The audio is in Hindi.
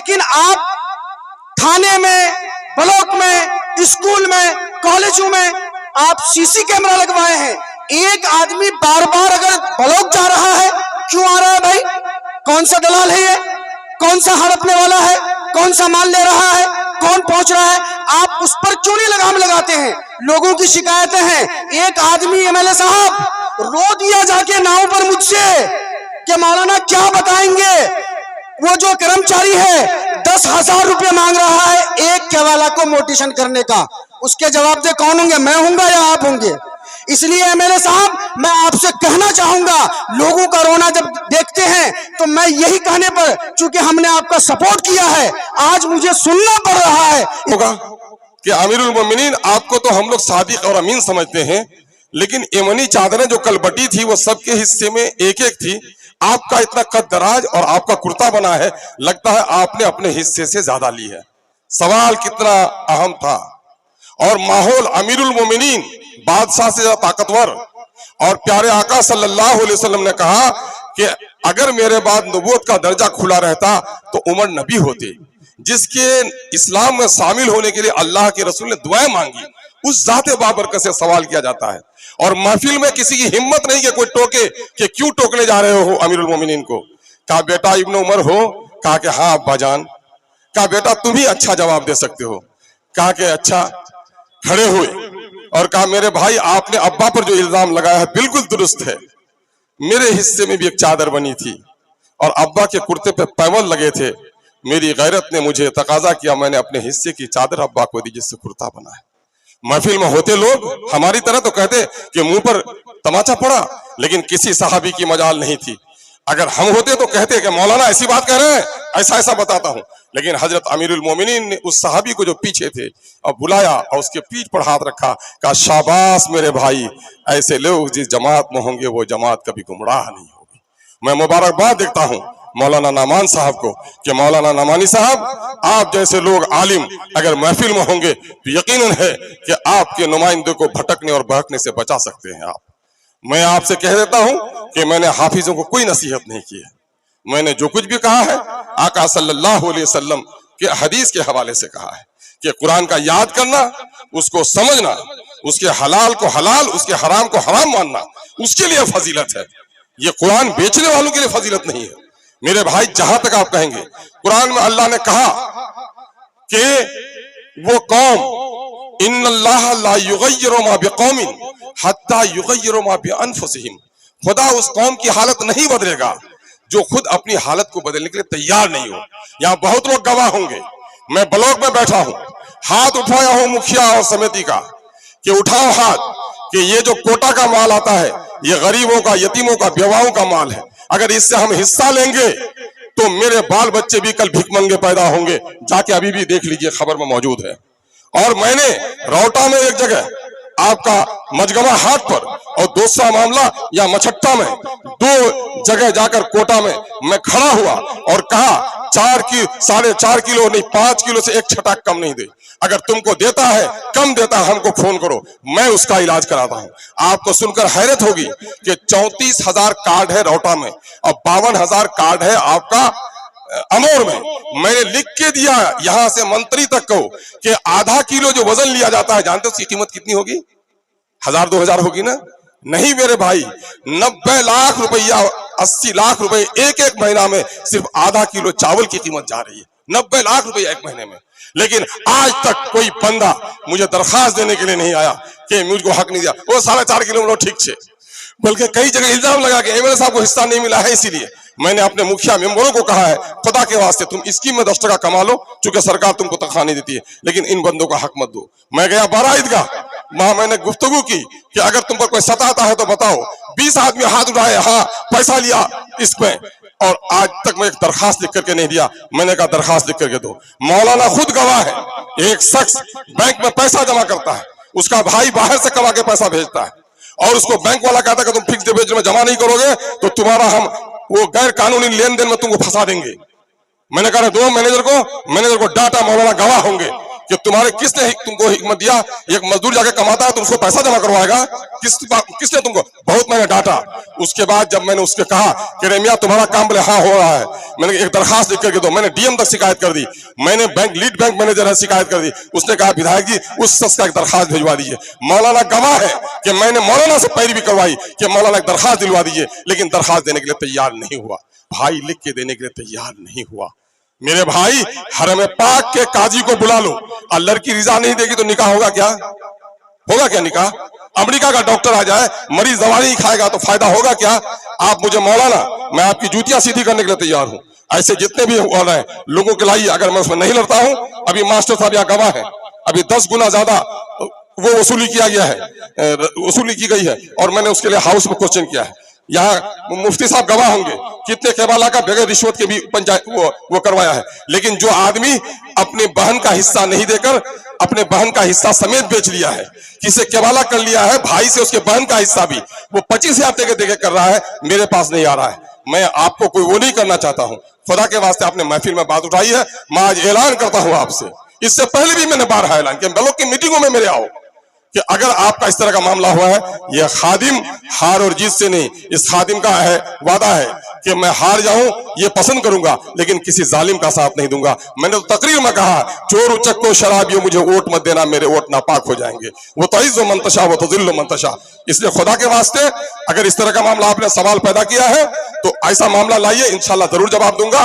लेकिन आप थाने में, ब्लॉक में, स्कूल में, कॉलेजों में आप सीसी कैमरा लगवाए हैं। एक आदमी बार बार अगर ब्लॉक जा रहा है, क्यों आ रहा है भाई? कौन सा दलाल है ये? कौन सा हड़पने वाला है? कौन सा माल ले रहा है? कौन पहुंच रहा है? आप उस पर क्यों नहीं लगाम लगाते हैं? लोगों की शिकायतें हैं। एक आदमी एमएलए साहब रो दिया जाके नाव पर मुझसे कि मौलाना क्या बताएंगे, वो जो कर्मचारी है 10,000 रुपये मांग रहा है एक केवाला को मोटिवेशन करने का। उसके जवाब दे कौन होंगे, मैं होऊंगा या आप होंगे? इसलिए एमएलए साहब मैं आपसे कहना चाहूंगा, लोगों का रोना जब देखते हैं तो मैं यही कहने पर, चूंकि हमने आपका सपोर्ट किया है, आज मुझे सुनना पड़ रहा है होगा कि अमीरुल मोमिनीन आपको तो हम लोग सादिक और अमीन समझते हैं, लेकिन यमनी चादरें जो कल बटी थी वो सबके हिस्से में एक एक थी। आपका इतना कद दराज और आपका कुर्ता बना है, लगता है आपने अपने हिस्से से ज्यादा ली है। सवाल कितना अहम था और माहौल अमीरुल मोमिनीन बादशाह से ज्यादा ताकतवर। और प्यारे आका सल्लल्लाहु अलैहि वसल्लम ने कहा कि अगर मेरे बाद नबूवत का दर्जा खुला रहता तो उमर नबी होते। जिसके इस्लाम में शामिल होने के लिए अल्लाह के रसूल ने दुआएं मांगी, उस जाते बाबरकत से सवाल किया जाता है। और महफिल में किसी की हिम्मत नहीं कि कोई टोके कि क्यों टोकने जा रहे हो अमीरुल मोमिनीन को। कहा बेटा इब्न उमर हो? कहा कि हाँ अब्बा जान। कहा बेटा तुम ही अच्छा जवाब दे सकते हो। कहा कि अच्छा। खड़े हुए और कहा मेरे भाई आपने अब्बा पर जो इल्जाम लगाया है बिल्कुल दुरुस्त है। मेरे हिस्से में भी एक चादर बनी थी और अब्बा के कुर्ते पे पैवल लगे थे। मेरी गैरत ने मुझे तकाजा किया, मैंने अपने हिस्से की चादर अब्बा को दी जिससे कुर्ता बना है। महफिल में होते लोग हमारी तरह तो कहते कि मुंह पर तमाचा पड़ा, लेकिन किसी सहाबी की मजाल नहीं थी। अगर हम होते तो कहते कि मौलाना ऐसी बात कह रहे हैं, ऐसा ऐसा बताता हूं। लेकिन हजरत अमीरुल मोमिनीन ने उस सहाबी को जो पीछे थे और बुलाया और उसके पीठ पर हाथ रखा, कहा शाबाश मेरे भाई, ऐसे लोग जिस जमात में होंगे वो जमात कभी गुमराह नहीं होगी। मैं मुबारकबाद देखता हूं मौलाना नामान साहब को कि मौलाना नामानी साहब आप जैसे लोग आलिम अगर महफिल में होंगे तो यकीनन है कि आपके नुमाइंदों को भटकने और बहकने से बचा सकते हैं आप। मैं आपसे कह देता हूं कि मैंने हाफिजों को कोई नसीहत नहीं की है। मैंने जो कुछ भी कहा है आका सल्लल्लाहु अलैहि वसल्लम के हदीस के हवाले से कहा है कि कुरान का याद करना, उसको समझना, उसके हलाल को हलाल, उसके हराम को हराम मानना, उसके लिए फजीलत है। ये कुरान बेचने वालों के लिए फजीलत नहीं है मेरे भाई। जहां तक आप कहेंगे, कुरान में अल्लाह ने कहा कि वो कौम इन्नल्लाह ला युगय्यिरु मा बिकौमिन हत्ता युगय्यिरु मा बिअनफुसिहिम, खुदा उस कौम की हालत नहीं बदलेगा जो खुद अपनी हालत को बदलने के लिए तैयार नहीं हो। यहाँ बहुत लोग गवाह होंगे, मैं ब्लॉक में बैठा हूं, हाथ उठाया हूं मुखिया और समिति का कि उठाओ हाथ कि ये जो कोटा का माल आता है ये गरीबों का, यतीमों का, बेवाओं का माल है। अगर इससे हम हिस्सा लेंगे तो मेरे बाल बच्चे भी कल भिखमंगे पैदा होंगे। जाके अभी भी देख लीजिए, खबर में मौजूद है। और मैंने रौटा में एक जगह, आपका मजगमा हाट पर, और दूसरा मामला या मछट्टा में, 2 जगह जाकर कोटा में मैं खड़ा हुआ और कहा 4.5 किलो नहीं 5 किलो से 1 छटा कम नहीं दे। अगर तुमको देता है, कम देता है, हमको फोन करो, मैं उसका इलाज कराता हूं। आपको सुनकर हैरत होगी कि 34,000 कार्ड है रौटा में और 52,000 कार्ड है आपका अमोर में। मैंने लिख के दिया यहां से मंत्री तक को कि आधा किलो जो वजन लिया जाता है, जानते हो उसकी कीमत कितनी होगी? 1,000-2,000 होगी ना? नहीं मेरे भाई, 90 लाख रुपया, 80 लाख रुपए एक महीना में सिर्फ आधा किलो चावल की कीमत जा रही है। 90 लाख रुपया एक महीने में। लेकिन आज तक कोई बंदा मुझे दरखास्त देने के लिए नहीं आया कि मुझको हक नहीं दिया। वो 4.5 किलो ठीक है, बल्कि कई जगह इल्जाम लगा कि एमएलए साहब को हिस्सा नहीं मिला है। इसीलिए मैंने अपने मुखिया मेंबरों को कहा है, खुदा के वास्ते तुम स्कीम में 10 टका कमा लो, चूंकि सरकार तुमको तनख्वाह नहीं देती है, लेकिन इन बंदों का हक मत दो। मैं गया 12 ईदगाह, वहां मैंने गुफ्तगू की कि अगर तुम पर कोई सताता है तो बताओ। 20 आदमी हाथ उठाए, हाँ पैसा लिया इसमें, और आज तक मैं एक दरखास्त लिख करके नहीं दिया। मैंने कहा दरखास्त लिख करके दो। मौलाना खुद गवाह है, एक शख्स बैंक में पैसा जमा करता है, उसका भाई बाहर से कमा के पैसा भेजता है और उसको बैंक वाला कहता है कि तुम फिक्स डिपॉजिट में जमा नहीं करोगे तो तुम्हारा हम वो गैर कानूनी लेन देन में तुमको फंसा देंगे। मैंने कहा दो मैनेजर को डाटा, मौलाना गवाह होंगे कि तुम्हारे किसने तुमको हिकमत दिया, एक मजदूर जाके कमाता है तो उसको पैसा जमा करवाएगा, किसने तुमको? बहुत मैंने डांटा। उसके बाद जब मैंने उसके कहा कि रेमिया तुम्हारा काम, बोले हाँ हो रहा है, मैंने एक दरखास्त लिख करके दो, मैंने डीएम तक शिकायत कर दी, मैंने लीड बैंक मैनेजर है शिकायत कर दी। उसने कहा विधायक जी उस शख्स का एक दरखास्त भिजवा दीजिए। मौलाना गवाह है कि मैंने मौलाना से पैरवी करवाई कि मौलाना एक दरखास्त दिलवा दीजिए, लेकिन दरखास्त देने के लिए तैयार नहीं हुआ। भाई लिख के देने के लिए तैयार नहीं हुआ। मेरे भाई हरम पाक के काजी को बुला लो, और लड़की रिजा नहीं देगी तो निकाह होगा क्या? होगा क्या निकाह? अमेरिका का डॉक्टर आ जाए, मरीज दवा नहीं खाएगा तो फायदा होगा क्या? आप मुझे मौलाना, मैं आपकी जूतियां सीधी करने के लिए तैयार हूं। ऐसे जितने भी हो रहे हैं लोगों के लाइए, अगर मैं उसमें नहीं लड़ता हूं, अभी मास्टर साहब यहाँ गवाह है, अभी 10 गुना ज्यादा वो वसूली किया गया है, वसूली की गई है, और मैंने उसके लिए हाउस में क्वेश्चन किया है। यहाँ मुफ्ती साहब गवाह होंगे, कितने केबाला का बगैर रिश्वत के भी पंचायत वो करवाया है। लेकिन जो आदमी अपने बहन का हिस्सा नहीं देकर अपने बहन का हिस्सा समेत बेच लिया है, किसे केबाला कर लिया है, भाई से उसके बहन का हिस्सा भी वो 25,000 देके कर रहा है, मेरे पास नहीं आ रहा है। मैं आपको कोई वो नहीं करना चाहता हूं। खुदा के वास्ते आपने महफिल में बात उठाई है, मैं आज ऐलान करता हूं आपसे, इससे पहले भी मैंने बारहा ऐलान किया, ब्लॉक की मीटिंगों में मेरे आओ, कि अगर आपका इस तरह का मामला हुआ है, यह खादिम हार और जीत से नहीं, इस खादिम का है वादा है कि मैं हार जाऊं ये पसंद करूंगा, लेकिन किसी जालिम का साथ नहीं दूंगा। मैंने तो तकरीर में कहा, चोर उचक्को शराबियों मुझे वोट मत देना, मेरे वोट नापाक हो जाएंगे। वो तो इज्जो मंतशा वो तो जिल्लो मंतशा। इसलिए खुदा के वास्ते अगर इस तरह का मामला आपने सवाल पैदा किया है तो ऐसा मामला लाइए, इंशाल्लाह जरूर जवाब दूंगा।